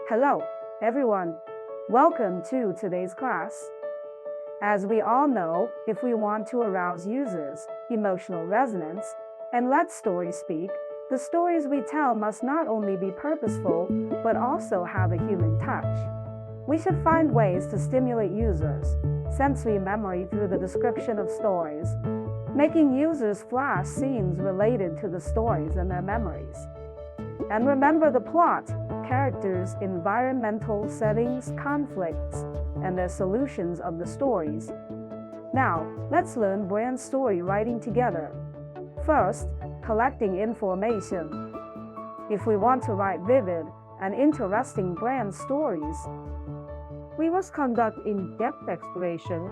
Hello, everyone. Welcome to today's class. As we all know, if we want to arouse users' emotional resonance and let stories speak, the stories we tell must not only be purposeful, but also have a human touch. We should find ways to stimulate users' sensory memory through the description of stories, making users flash scenes related to the stories in their memories. And remember the plot, characters, environmental settings, conflicts, and their solutions of the stories. Now, let's learn brand story writing together. First, collecting information. If we want to write vivid and interesting brand stories, we must conduct in-depth exploration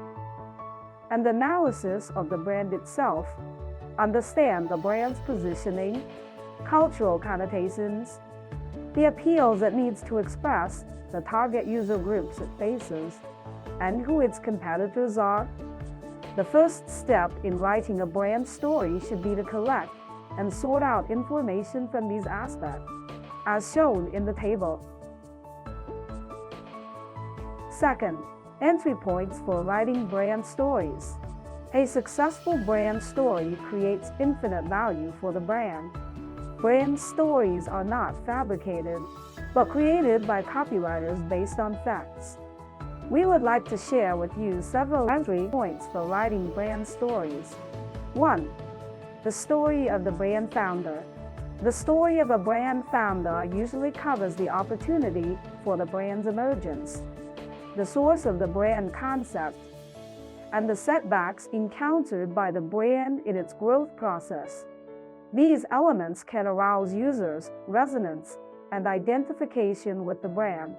and analysis of the brand itself, understand the brand's positioning, cultural connotations, the appeals it needs to express, the target user groups it faces, and who its competitors are. The first step in writing a brand story should be to collect and sort out information from these aspects, as shown in the table. Second, entry points for writing brand stories. A successful brand story creates infinite value for the brand. Brand stories are not fabricated, but created by copywriters based on facts. We would like to share with you several entry points for writing brand stories. 1. The story of the brand founder. The story of a brand founder usually covers the opportunity for the brand's emergence, the source of the brand concept, and the setbacks encountered by the brand in its growth process. These elements can arouse users' resonance and identification with the brand,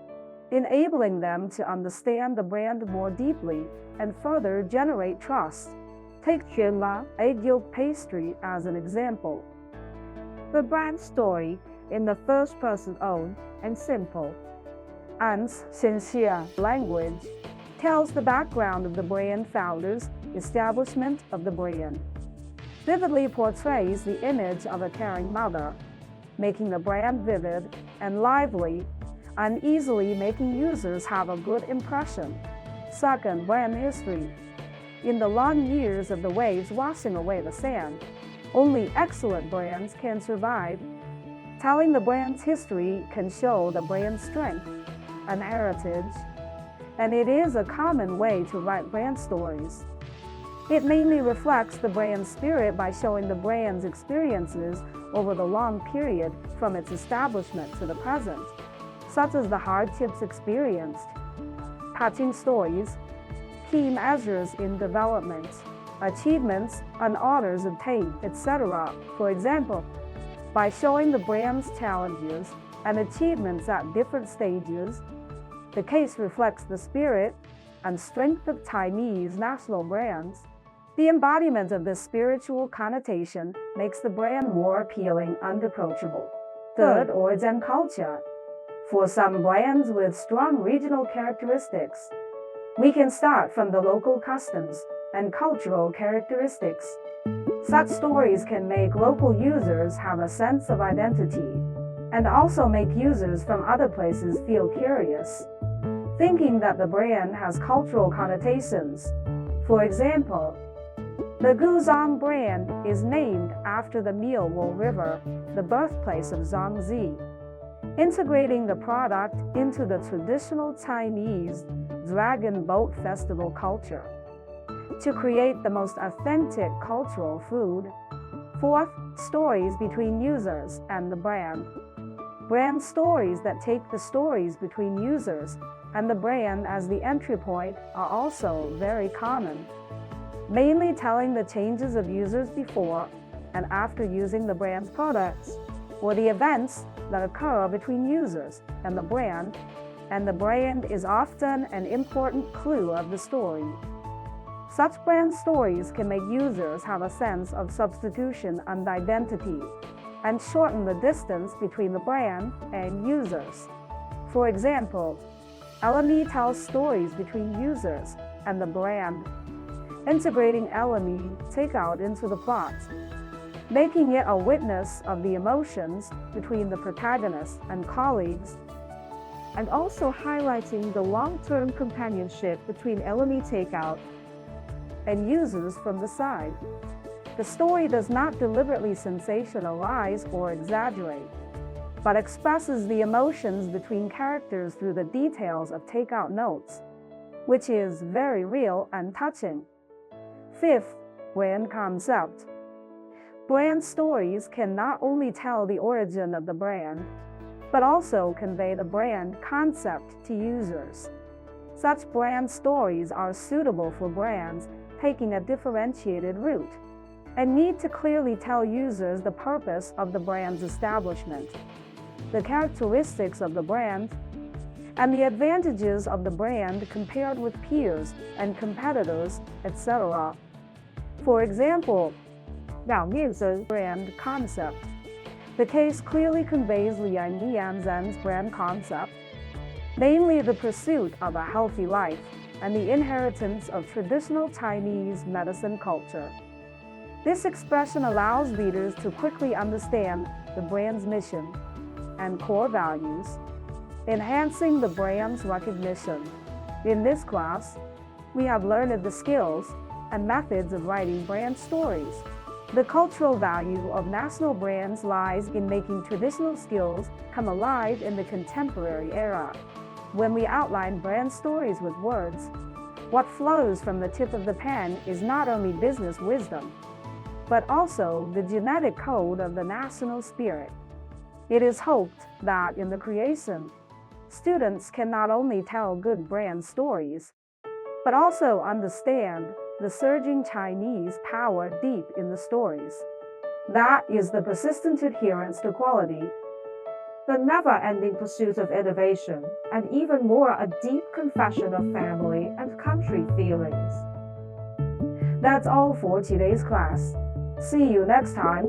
enabling them to understand the brand more deeply and further generate trust. Take Xianla egg yolk pastry as an example. The brand story, in the first person own and simple, and sincere language, tells the background of the brand founder's establishment of the brand. Vividly portrays the image of a caring mother, making the brand vivid and lively, and easily making users have a good impression. Second, brand history. In the long years of the waves washing away the sand, only excellent brands can survive. Telling the brand's history can show the brand's strength and heritage, and it is a common way to write brand stories. It mainly reflects the brand's spirit by showing the brand's experiences over the long period from its establishment to the present, such as the hardships experienced, touching stories, key measures in development, achievements and honors obtained, etc. For example, by showing the brand's challenges and achievements at different stages, the case reflects the spirit and strength of Chinese national brands. The embodiment of this spiritual connotation makes the brand more appealing and approachable. Third, origin culture. For some brands with strong regional characteristics, we can start from the local customs and cultural characteristics. Such stories can make local users have a sense of identity and also make users from other places feel curious, thinking that the brand has cultural connotations. For example, the Guzhang brand is named after the Miawo River, the birthplace of Zhangzi, integrating the product into the traditional Chinese Dragon Boat Festival culture to create the most authentic cultural food. Fourth, stories between users and the brand. Brand stories that take the stories between users and the brand as the entry point are also very common, mainly telling the changes of users before and after using the brand's products, or the events that occur between users and the brand is often an important clue of the story. Such brand stories can make users have a sense of substitution and identity, and shorten the distance between the brand and users. For example, LME tells stories between users and the brand, integrating LME takeout into the plot, making it a witness of the emotions between the protagonist and colleagues. and also highlighting the long-term companionship between Elemi Takeout and users from the side. The story does not deliberately sensationalize or exaggerate, but expresses the emotions between characters through the details of takeout notes, which is very real and touching. Fifth, brand concept. Brand stories can not only tell the origin of the brand, but also convey the brand concept to users. Such brand stories are suitable for brands taking a differentiated route and need to clearly tell users the purpose of the brand's establishment, the characteristics of the brand, and the advantages of the brand compared with peers and competitors, etc. For example, 两面生 brand concept. The case clearly conveys Liang Lianzhen's brand concept, namely the pursuit of a healthy life and the inheritance of traditional Chinese medicine culture. This expression allows readers to quickly understand the brand's mission and core values, enhancing the brand's recognition. In this class, we have learned the skills and methods of writing brand stories. The cultural value of national brands lies in making traditional skills come alive in the contemporary era. When we outline brand stories with words, what flows from the tip of the pen is not only business wisdom, but also the genetic code of the national spirit. It is hoped that in the creation, students can not only tell good brand stories, but also understand the surging Chinese power deep in the stories. That is the persistent adherence to quality, the never-ending pursuit of innovation, and even more a deep confession of family and country feelings. That's all for today's class. See you next time.